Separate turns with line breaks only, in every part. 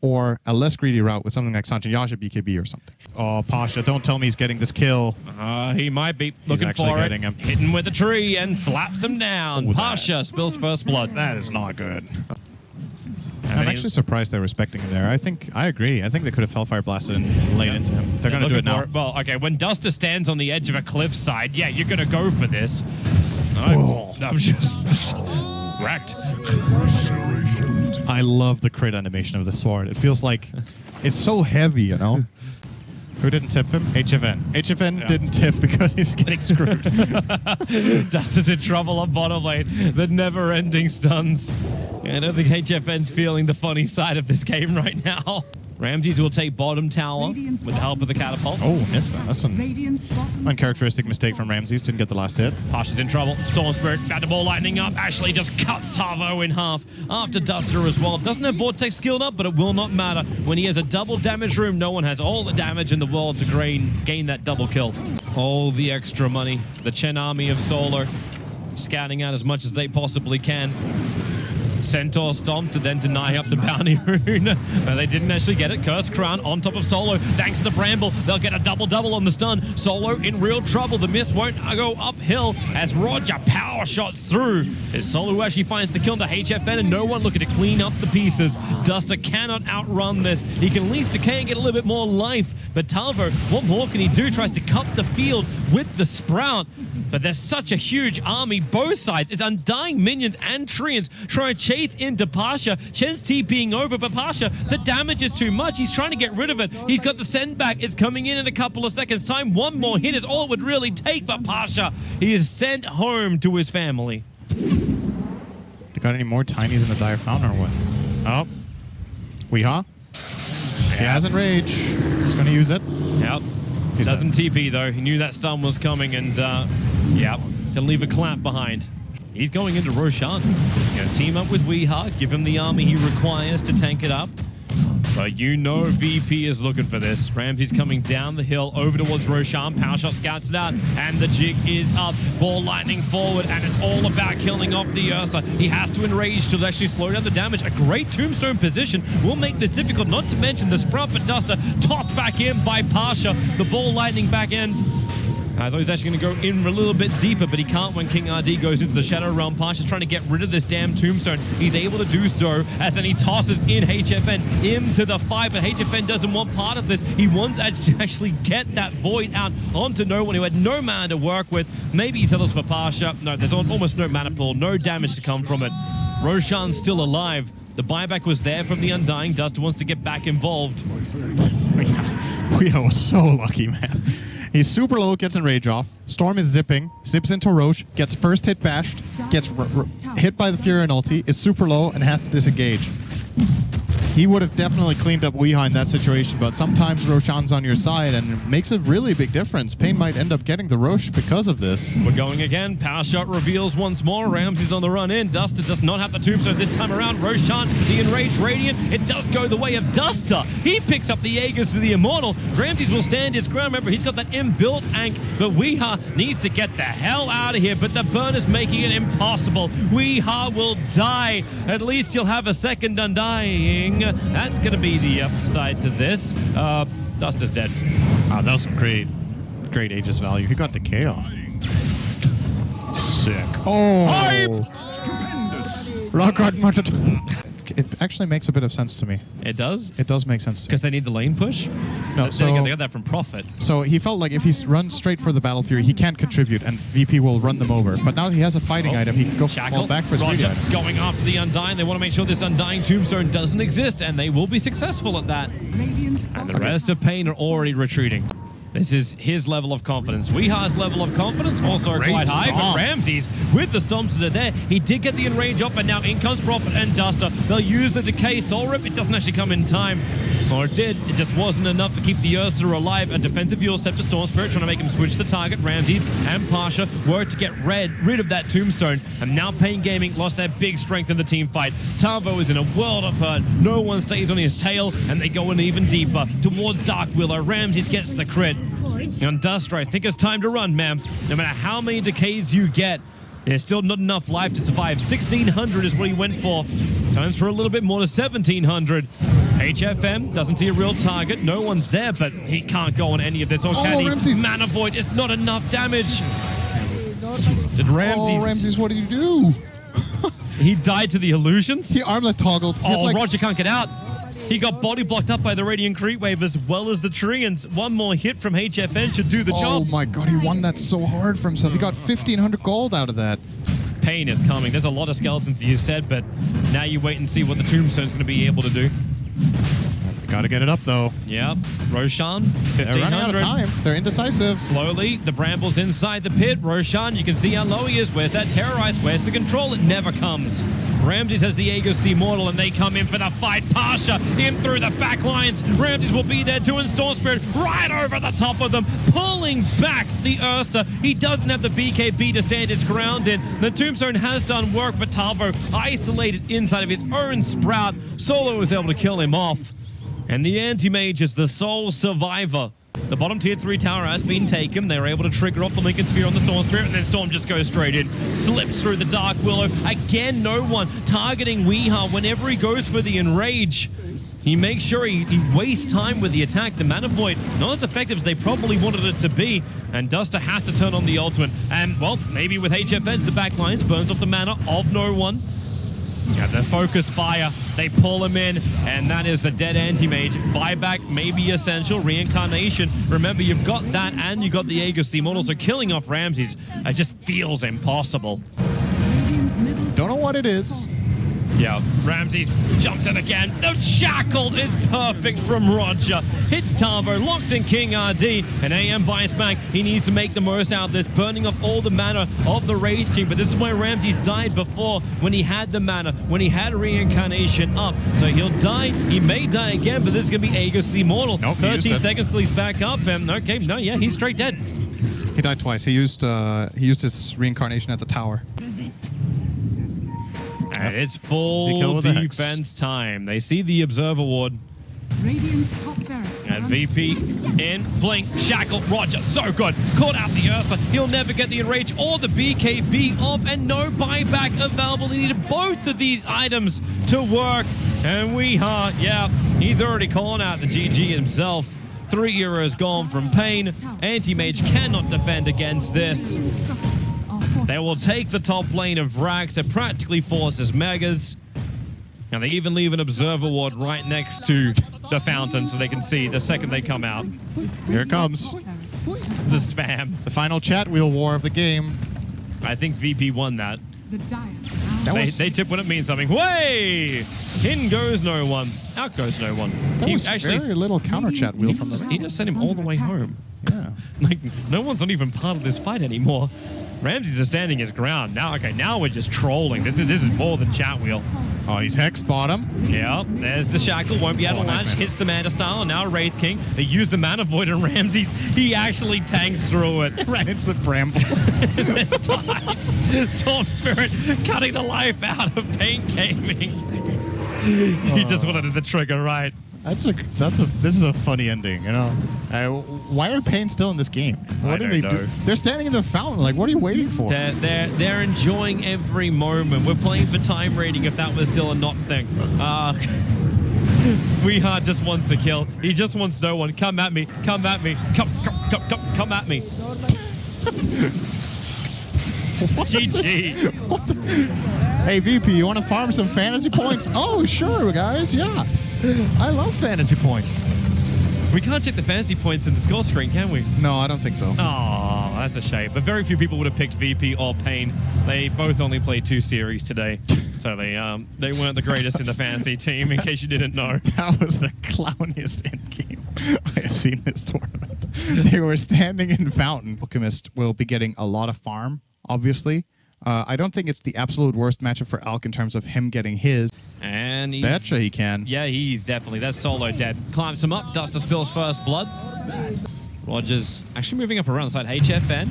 or a less greedy route with something like Sanchanyasha BKB or something. Oh, Pasha, don't tell me he's getting this kill.
He might be looking for it. Him. Hitting with the tree and slaps him down. Ooh, Pasha spills first blood.
That is not good. I'm actually surprised they're respecting him there. I agree. I think they could have Hellfire Blasted and laid into him. They're going to do it now.
Well, okay, when Duster stands on the edge of a cliffside, yeah, you're going to go for this. I'm just wrecked.
I love the crit animation of the sword. It feels like it's so heavy, you know? Who didn't tip him? HFN. HFN didn't tip because he's getting screwed.
Duster's in trouble on bottom lane. The never-ending stuns. I don't think HFN's feeling the funny side of this game right now. Ramses will take bottom tower with the help of the catapult.
Oh, missed that. That's an uncharacteristic mistake from Ramses. Didn't get the last hit.
Pasha's in trouble. Storm Spirit got the ball lightning up. Ashley just cuts Tavo in half after Duster as well. Doesn't have Vortex skilled up, but it will not matter. When he has a double damage room, no one has all the damage in the world to gain that double kill. All the extra money. The Chen army of Solar scouting out as much as they possibly can. Centaur Stomp to then deny up the bounty rune. They didn't actually get it. Curse Crown on top of Solo. Thanks to the Bramble, they'll get a double-double on the stun. Solo in real trouble. The miss won't go uphill as Roger power shots through. As Solo actually finds the kill to HFN and no one looking to clean up the pieces. Duster cannot outrun this. He can at least decay and get a little bit more life. But Talvo, what more can he do? Tries to cut the field with the Sprout. But there's such a huge army, both sides. It's Undying minions and Treants trying to chase into Pasha. Chen's TPing over, but Pasha, the damage is too much. He's trying to get rid of it. He's got the send back. It's coming in a couple of seconds' time. One more hit is all it would really take, but Pasha, he is sent home to his family.
They got any more tinies in the Dire Fountain or what? Oh. Weehaw. He hasn't Rage. He's going to use it.
Yep. He doesn't TP though. He knew that stun was coming and yeah, to leave a clap behind. He's going into Roshan. He's going to team up with Weehaw, give him the army he requires to tank it up. But you know VP is looking for this. Ramsey's coming down the hill over towards Roshan. Power Shot scouts it out, and the jig is up. Ball lightning forward, and it's all about killing off the Ursa. He has to enrage to actually slow down the damage. A great tombstone position will make this difficult, not to mention the Sprout for Duster tossed back in by Pasha. The ball lightning back end. I thought he was actually going to go in a little bit deeper, but he can't when King RD goes into the Shadow Realm. Pasha's trying to get rid of this damn tombstone. He's able to do so, as then he tosses in HFN into the fight, but HFN doesn't want part of this. He wants to actually get that Void out onto no one who had no mana to work with. Maybe he settles for Pasha. No, there's almost no mana pool, no damage to come from it. Roshan's still alive. The buyback was there from the Undying. Duster wants to get back involved.
We are so lucky, man. He's super low, gets Enrage off. Storm is zipping, zips into Roche, gets first hit bashed, gets hit by the Fury and ulti, is super low, and has to disengage. He would have definitely cleaned up Weehaw in that situation, but sometimes Roshan's on your side, and it makes a really big difference. paiN might end up getting the Roche because of this.
We're going again. Power Shot reveals once more. Ramsey's on the run in. Duster does not have the tombstone this time around. Roshan, the Enraged Radiant. It does go the way of Duster. He picks up the Aegis to the Immortal. Ramses will stand his ground. Remember, he's got that inbuilt Ank, but Weehaw needs to get the hell out of here, but the burn is making it impossible. Weehaw will die. At least he'll have a second Undying. That's going to be the upside to this. Duster's dead.
Wow, that was some great Aegis value. He got decay off. Sick. Oh! Stupendous! Rock muttered. It actually makes a bit of sense to me.
It does?
It does make sense to me.
Because they need the lane push?
No, so
they got that from Prophet.
So he felt like if he runs straight for the Battle Fury, he can't contribute, and VP will run them over. But now that he has a fighting item, he can go fall back for his
Roger
item.
Going after the Undying. They want to make sure this Undying Tombstone doesn't exist, and they will be successful at that. And the rest of paiN are already retreating. This is his level of confidence. Weehaw's level of confidence also quite high, but Ramses, with the stomps that are there, he did get the enrage up, and now in comes Prophet and Duster. They'll use the Decay Soul Rip. It doesn't actually come in time. Or it did. It just wasn't enough to keep the Ursa alive. A defensive Eul Scepter Storm Spirit trying to make him switch the target. Ramses and Pasha worked to get rid of that Tombstone. And now paiN Gaming lost their big strength in the team fight. Tavo is in a world of hurt. No one stays on his tail, and they go in even deeper towards Dark Willow. Ramses gets the crit. On Duster, I think it's time to run, man. No matter how many decays you get, there's still not enough life to survive. 1,600 is what he went for. Turns for a little bit more to 1,700. HFM doesn't see a real target. No one's there, but he can't go on any of this. Or can he?
Ramses.
Mana Void is not enough damage. Did Ramses?
Oh, Ramses, what did you do?
He died to the illusions?
He armlet toggled.
Oh, Roger can't get out. He got body blocked up by the Radiant Creep Wave as well as the Treants. One more hit from HFN should do the job.
Oh my god, he won that so hard for himself. He got 1,500 gold out of that.
paiN is coming. There's a lot of skeletons, you said, but now you wait and see what the Tombstone's going to be able to do.
Gotta get it up, though.
Yep. Roshan, 1,500.
They're running out of time. They're indecisive.
Slowly, the Bramble's inside the pit. Roshan, you can see how low he is. Where's that Terrorize? Where's the control? It never comes. Ramses has the Aegis Immortal, and they come in for the fight. Pasha in through the back lines. Ramses will be there doing Storm Spirit right over the top of them, pulling back the Ursa. He doesn't have the BKB to stand his ground in. The Tombstone has done work, but Tavo isolated inside of his own Sprout. Solo was able to kill him off. And the Anti-Mage is the sole survivor. The bottom tier 3 tower has been taken. They were able to trigger off the Lincoln Sphere on the Storm Spirit, and then Storm just goes straight in. Slips through the Dark Willow. Again, no one targeting Weeha whenever he goes for the Enrage. He makes sure he wastes time with the attack. The Mana Void, not as effective as they probably wanted it to be. And Duster has to turn on the ultimate. And, well, maybe with HFN, the back lines burns off the mana of no one. Yeah, the focus fire, they pull him in, and that is the dead Anti-Mage. Buyback may be essential. Reincarnation, remember, you've got that and you got the Aegis Immortal, so killing off Ramses just feels impossible.
Don't know what it is.
Yeah, Ramses jumps in again. The Shackle is perfect from Roger. Hits Tavo, locks in King RD, and AM buys back. He needs to make the most out of this, burning off all the mana of the Wraith King. But this is why Ramses died before, when he had the mana, when he had Reincarnation up. So he'll die. He may die again, but this is going to be Aegis Immortal.
Nope,
13 seconds till he's back up. And okay, no, yeah, he's straight dead.
He died twice. He used his Reincarnation at the tower.
And it's full defense time. They see the Observer Ward.
Radiant's top barracks.
And VP in, blink, Shackle, Roger, so good. Caught out the Ursa. He'll never get the Enrage or the BKB off, and no buyback available. He needed both of these items to work. And Weeha, yeah, he's already calling out the GG himself. 3 euros gone from paiN. Anti-Mage cannot defend against this. They will take the top lane of Rax. It practically forces Megas. And they even leave an Observer Ward right next to the fountain so they can see the second they come out.
Here it comes.
The spam.
The final chat wheel war of the game.
I think VP won that.
They
tip when it means something. Way! In goes no one. Out goes no one.
That was actually very little counter chat wheel from the...
He just sent him all the way home.
Yeah.
Like, no one's not even part of this fight anymore. Ramses is standing his ground. Now, okay, now we're just trolling. This is more than chat wheel.
Oh, he's Hex bottom.
Yeah, there's the Shackle. Won't be able to launch. Hits the Manta Style. And now Wraith King. They use the Mana Void on Ramses. He actually tanks through it.
Right into the Bramble.
And then dies. Storm Spirit cutting the life out of paiN Gaming. He just wanted the trigger right.
This is a funny ending, you know. Why are paiN still in this game? What do they do? They're standing in the fountain. Like, what are you waiting for?
They're enjoying every moment. We're playing for time rating. If that was still a not thing. Weeha just wants to kill. He just wants no one. Come at me. Come at me. Come at me. GG.
Hey VP, you want to farm some fantasy points? Oh, sure, guys. Yeah. I love fantasy points.
We can't check the fantasy points in the score screen, can we?
No, I don't think so.
Oh, that's a shame. But very few people would have picked VP or paiN. They both only played 2 series today. So they weren't the greatest in the fantasy team, in case you didn't know.
That was the clowniest end game I have seen this tournament. They were standing in fountain. Alchemist will be getting a lot of farm, obviously. I don't think it's the absolute worst matchup for Alk in terms of him getting his.
And he's...
Betcha he can.
Yeah, he's definitely... That's Solo dead. Climbs him up. Duster spills first blood. Rogers actually moving up around the side. HFN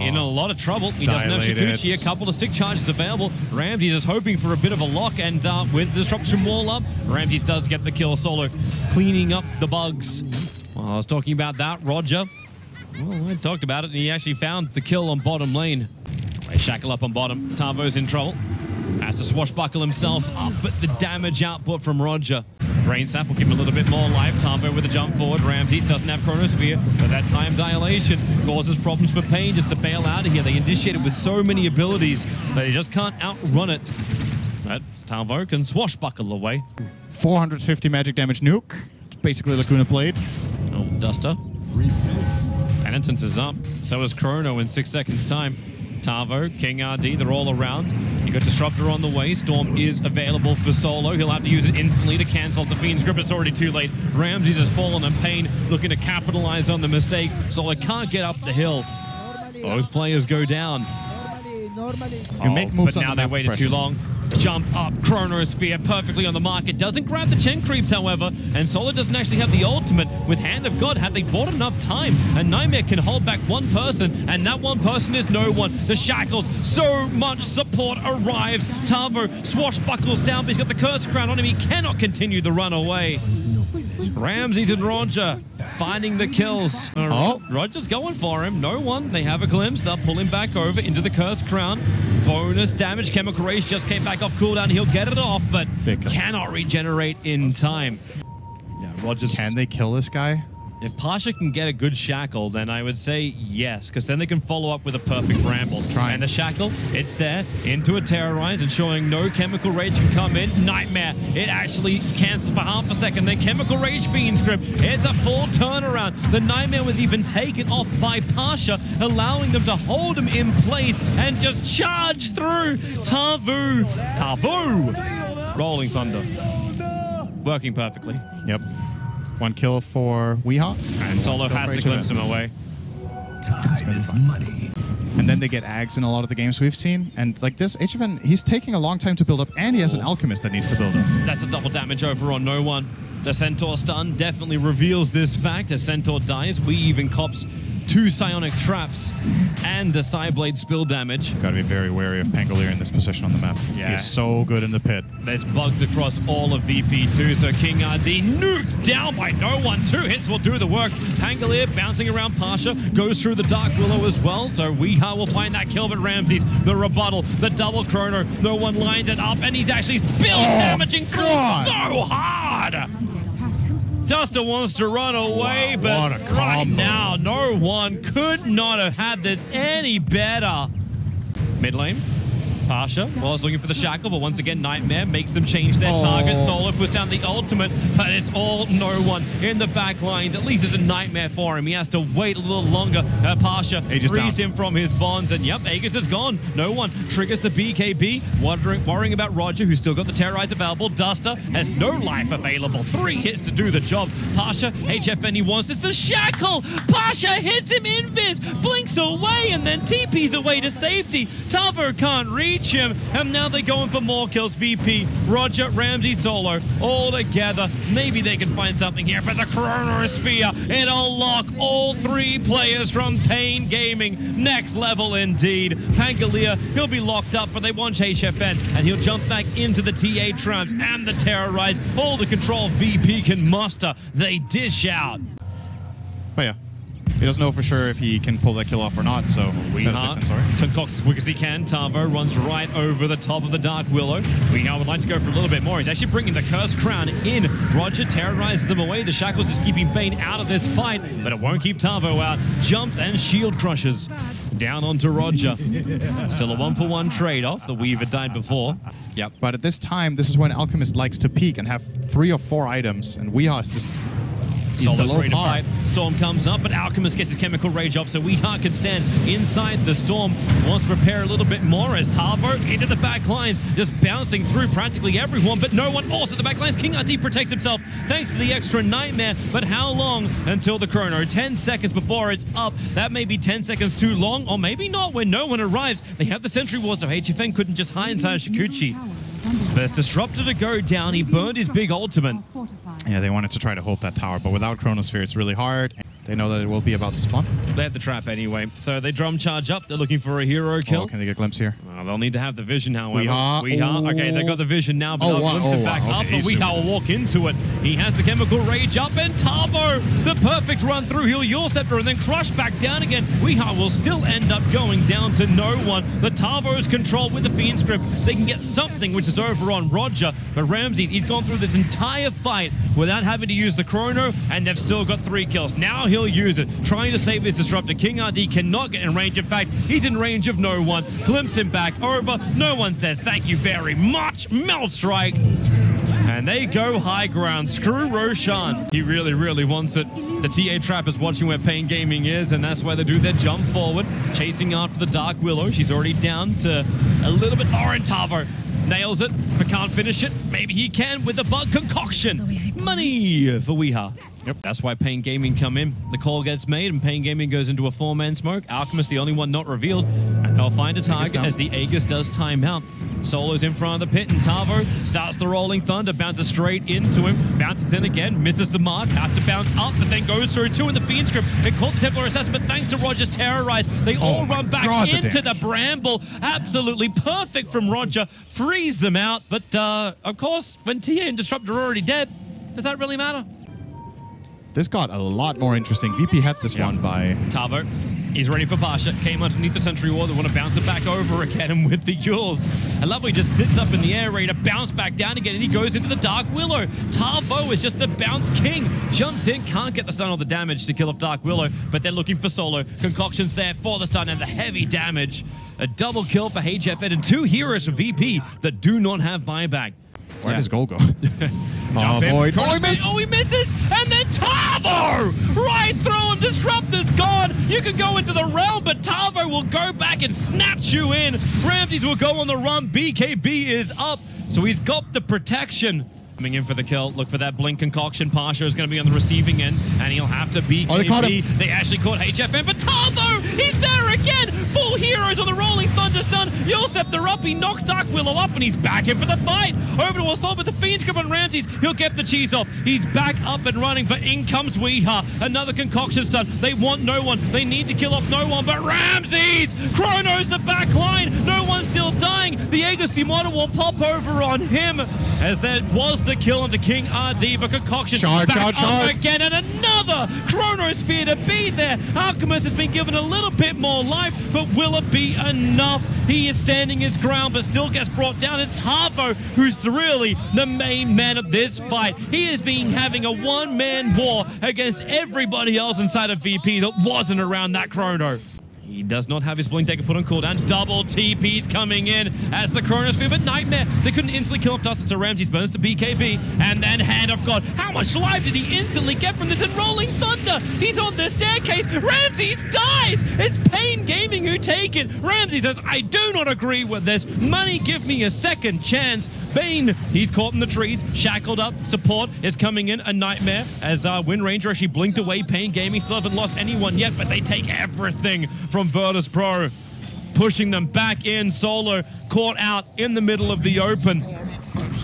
in a lot of trouble. He doesn't have Shikuchi. A couple of stick charges available. Ramses is hoping for a bit of a lock, and with the disruption wall up, Ramses does get the kill. Solo cleaning up the bugs. Well, I was talking about that, Roger. Well, I talked about it, and he actually found the kill on bottom lane. Shackle up on bottom. Tavo's in trouble. Has to swashbuckle himself up, but the damage output from Roger. Brain Sap will give him a little bit more life. Tavo with a jump forward. Ramses doesn't have Chronosphere, but that time dilation causes problems for paiN just to bail out of here. They initiated with so many abilities that he just can't outrun it. But Tavo can swashbuckle away.
450 magic damage nuke. It's basically Lacuna Blade.
Oh, Duster. Penitence is up. So is Chrono in 6 seconds' time. Tavo, King RD, they're all around. You got Disruptor on the way. Storm is available for solo. He'll have to use it instantly to cancel the Fiend's grip. It's already too late. Ramses has fallen, and paiN looking to capitalize on the mistake. Solo can't get up the hill. Both players go down.
You make moves
but now they waited too long. Jump up, Chronosphere perfectly on the mark. It doesn't grab the Chen creeps, however, and Solo doesn't actually have the ultimate. With Hand of God, had they bought enough time, and Nightmare can hold back one person, and that one person is no one. The Shackles, so much support arrives. Tavo swashbuckles down, but he's got the Curse Crown on him. He cannot continue the run away. Ramses and Roger finding the kills. Roger's going for him. No one. They have a glimpse. They'll pull him back over into the Cursed Crown. Bonus damage. Chemical Rage just came back off cooldown. He'll get it off, but cannot regenerate in time. Yeah, Roger's...
Can they kill this guy?
If Pasha can get a good shackle, then I would say yes, because then they can follow up with a perfect ramble. And the shackle, it's there, into a terrorize, and showing no Chemical Rage can come in. Nightmare, it actually cancels for half a second. Then Chemical Rage Fiend's Grip, it's a full turnaround. The Nightmare was even taken off by Pasha, allowing them to hold him in place and just charge through. Tavo! Rolling Thunder. Working perfectly.
Yep. One kill for Weehaw.
And Solo has to glimpse him away.
Time is money. And then they get Ags in a lot of the games we've seen. And like this, HFN, he's taking a long time to build up, and he has an Alchemist that needs to build up.
That's a double damage over on no one. The Centaur stun definitely reveals this fact. As Centaur dies, we even cops 2 Psionic Traps and a Psyblade spill damage.
Gotta be very wary of Pangolier in this position on the map.
Yeah.
He's so good in the pit.
There's bugs across all of VP2, so King RD nuked down by no one. 2 hits will do the work. Pangolier bouncing around Pasha, goes through the Dark Willow as well, so Weehaw will find that kill, but Ramses, the rebuttal, the double chrono, no one lines it up, and he's actually spilled damaging through so hard! Duster wants to run away, but right now, no one could not have had this any better. Mid lane, Pasha was looking for the shackle, but once again, Nightmare makes them change their target. Solo puts down the ultimate, but it's all no one in the back lines. At least it's a nightmare for him. He has to wait a little longer. Pasha frees him from his bonds, and yep, Aegis is gone. No one triggers the BKB, worrying about Roger, who's still got the Terrorize available. Duster has no life available. 3 hits to do the job. Pasha, HFN, he wants this. The shackle! Pasha hits him invis, blinks away, and then TP's away to safety. Tavo can't reach him, and now they're going for more kills. VP, Roger, Ramsey, Solo, all together. Maybe they can find something here, but the Chronosphere, it'll lock all 3 players from paiN Gaming. Next level indeed. Pangolier, he'll be locked up, but they want HFN, and he'll jump back into the TI8 Trumps and the Terrorize. All the control VP can muster. They dish out.
Oh yeah. He doesn't know for sure if he can pull that kill off or not, so
Weehaw concocts as quick as he can. Tavo runs right over the top of the Dark Willow. Weehaw would like to go for a little bit more. He's actually bringing the Cursed Crown in. Roger terrorizes them away. The Shackles just keeping paiN out of this fight, but it won't keep Tavo out. Jumps and shield crushes down onto Roger. Still a 1-for-1 trade-off. The Weaver died before. Yep.
But at this time, this is when Alchemist likes to peek and have 3 or 4 items, and Weehaw is just...
Solo's ready to fight. Storm comes up, but Alchemist gets his Chemical Rage off, so Weehaw can stand inside the Storm. Wants to prepare a little bit more as Tavo into the back lines, just bouncing through practically everyone, but no one also at the back lines. King RD protects himself thanks to the extra Nightmare, but how long until the chrono? 10 seconds before it's up. That may be 10 seconds too long, or maybe not when no one arrives. They have the Sentry Ward, so HFN couldn't just hide inside of Shikuchi. First Disruptor to go down. He burned his big ultimate.
Yeah, they wanted to try to hold that tower, but without Chronosphere, it's really hard. They know that it will be about to spawn.
They have the trap anyway, so they drum charge up. They're looking for a hero kill.
Can they get a glimpse here?
They'll need to have the vision, however.
Weehaw.
Okay, they got the vision now, but they'll glimpse it back up.
Okay,
But Weehaw will walk into it. He has the chemical rage up, and Tavo, the perfect run through. He'll Your Scepter and then crush back down again. Weehaw will still end up going down to no one. But Tavo's control with the Fiend's Grip. They can get something, which is over on Roger. But Ramses, he's gone through this entire fight without having to use the Chrono, and they've still got 3 kills. Now he'll use it, trying to save his Disruptor. King RD cannot get in range. In fact, he's in range of no one. Glimpse him back over. No one says thank you very much. Melt Strike. And they go high ground. Screw Roshan. He really, really wants it. The TA Trap is watching where paiN Gaming is, and that's why they do their jump forward, chasing after the Dark Willow. She's already down to a little bit. Tavo nails it, but can't finish it. Maybe he can with the bug concoction. Money for Weehaw. Yep. That's why paiN Gaming come in. The call gets made, and paiN Gaming goes into a 4-man smoke. Alchemist, the only one not revealed, and they'll find a target as the Aegis does time out. Solo's in front of the pit, and Tavo starts the Rolling Thunder, bounces straight into him, bounces in again, misses the mark, has to bounce up, but then goes through 2 in the Fiend's Grip. It caught the Templar Assassin, but thanks to Roger's Terrorize, they all run back into the Bramble. Absolutely perfect from Roger, frees them out, but of course, when TA and Disruptor are already dead, does that really matter?
This got a lot more interesting. VP had this one by
Tavo. He's ready for Pasha. Came underneath the Sentry Wall. They want to bounce it back over again, and with the Jules. I love how he just sits up in the air, ready to bounce back down again, and he goes into the Dark Willow. Tavo is just the bounce king. Jumps in, can't get the stun or the damage to kill off Dark Willow, but they're looking for Solo. Concoction's there for the stun and the heavy damage. A double kill for HFN and 2 heroes for VP that do not have buyback.
Where does goal go?
Oh,
boy. Oh, he missed!
Oh, he misses! And then Tavo! Right through him. Disruptor's gone. You can go into the realm, but Tavo will go back and snatch you in. Ramses will go on the run. BKB is up, so he's got the protection. Coming in for the kill. Look for that blink concoction. Pasha is going to be on the receiving end, and he'll have to BKB.
Oh, they caught him.
They actually caught HFN, but Tavo, he's there again. Full heroes on the Rolling Thunder stun. Your Scepter up. He knocks Dark Willow up, and he's back in for the fight. Over to Assault with the Fiend's Grip on Ramses. He'll get the cheese off. He's back up and running, but in comes Weehaw. Another concoction stun. They want no one. They need to kill off no one, but Ramses! Chronos the back line. No one's still dying. The Aegis model will pop over on him, as there was the kill onto King RD, but concoction
charge
again, and another Chronosphere to be there. Alchemist has been given a little bit more life, but will it be enough? He is standing his ground, but still gets brought down. It's Tavo who's really the main man of this fight. He has been having a one-man war against everybody else inside of VP that wasn't around that Chrono. He does not have his Blink Dagger put on cooldown. Double TP's coming in as the Chronosphere, but Nightmare. They couldn't instantly kill off Dust, so Ramses burns to BKB. And then Hand of God. How much life did he instantly get from this? And Rolling Thunder. He's on the staircase. Ramses dies. It's paiN Gaming who take it. Ramses says, I do not agree with this. Money, give me a second chance. paiN, he's caught in the trees, shackled up. Support is coming in, a Nightmare, as Wind Ranger actually blinked away. paiN Gaming still haven't lost anyone yet, but they take everything from Virtus.pro, pushing them back in. Solo caught out in the middle of the open.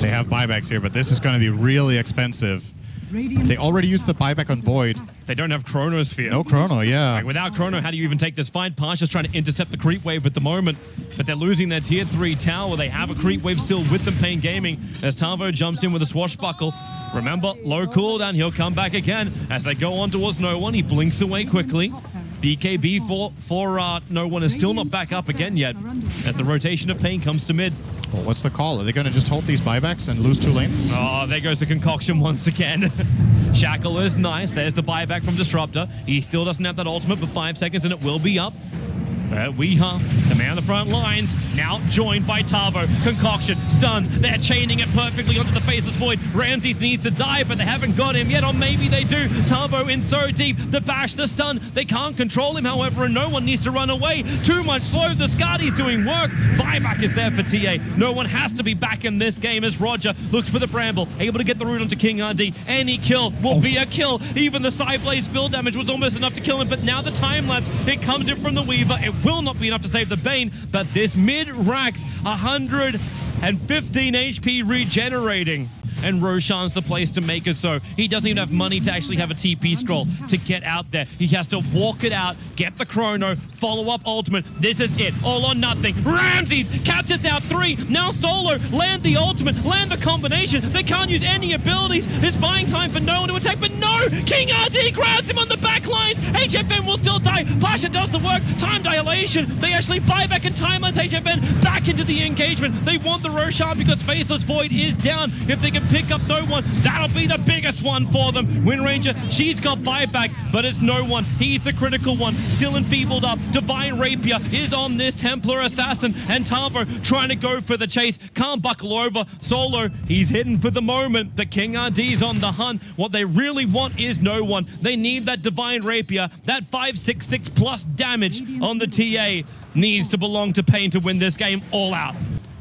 They have buybacks here, but this is going to be really expensive. They already used the buyback on Void.
They don't have Chronosphere.
No Chrono, yeah.
Like, without Chrono, how do you even take this fight? Pasha's trying to intercept the creep wave at the moment, but they're losing their tier 3 tower. They have a creep wave still with them, paiN Gaming, as Tavo jumps in with a swashbuckle. Remember, low cooldown. He'll come back again as they go on towards no one. He blinks away quickly. BKB for no one is still not back up again yet, as the rotation of paiN comes to mid.
Well, what's the call? Are they going to just hold these buybacks and lose 2 lanes?
Oh, there goes the concoction once again. Shackle is nice. There's the buyback from Disruptor. He still doesn't have that ultimate for 5 seconds, and it will be up. Weehaw, the man on the front lines, now joined by Tavo. Concoction, stunned. They're chaining it perfectly onto the Faceless Void. Ramses needs to die, but they haven't got him yet, or maybe they do. Tavo in so deep. The bash, the stun. They can't control him, however, and no one needs to run away. Too much slow. The Skadi's doing work. Buyback is there for TA. No one has to be back in this game as Roger looks for the Bramble, able to get the root onto King RD. Any kill will be a kill. Even the Psyblaze build damage was almost enough to kill him, but now the time lapse, it comes in from the Weaver. It will not be enough to save the baiN, but this mid racks 115 HP regenerating. and Roshan's the place to make it so. He doesn't even have money to actually have a TP scroll to get out there. He has to walk it out, get the chrono, follow up ultimate. This is it. All or nothing. Ramses captures out 3. Now Solo land the ultimate, land the combination. They can't use any abilities. It's buying time for no one to attack, but no! King RD grabs him on the back lines. HFN will still die. Pasha does the work. Time dilation. They actually buy back in time as HFN back into the engagement. They want the Roshan because Faceless Void is down. If they can pick up no one, that'll be the biggest one for them. Wind Ranger, she's got buyback, but it's no one. He's the critical one. Still enfeebled up. Divine Rapier is on this Templar Assassin, and Tavo trying to go for the chase. Can't buckle over. Solo, he's hidden for the moment, but King RD's on the hunt. What they really want is no one. They need that Divine Rapier. That 566 plus damage on the TA needs to belong to paiN to win this game all out.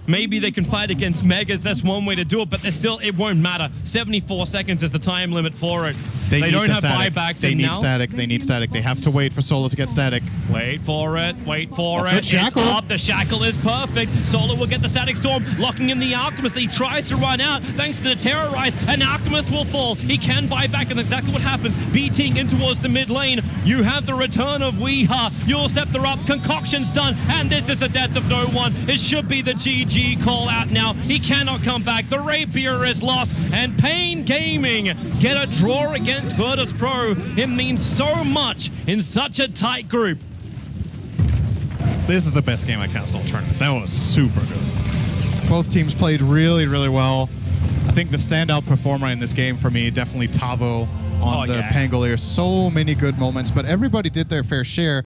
Maybe they can fight against Megas. That's one way to do it, but it won't matter. 74 seconds is the time limit for it. They don't have buybacks.
They need static. They need static. They have to wait for Solo to get static.
Wait for it. Wait for it.
It's
up. The shackle is perfect. Solo will get the static storm, locking in the Alchemist. He tries to run out thanks to the Terrorize, and Alchemist will fall. He can buy back, and exactly what happens. BTing in towards the mid lane. You have the return of Weeha. You'll Scepter up. Concoction's done, and this is the death of no one. It should be the GG call out now. He cannot come back. The Rapier is lost, and paiN Gaming get a draw against Virtus.pro. It means so much in such a tight group.
This is the best game I cast all tournament. That was super good. Both teams played really, really well. I think the standout performer in this game for me, definitely Tavo on the Pangolier. So many good moments, but everybody did their fair share.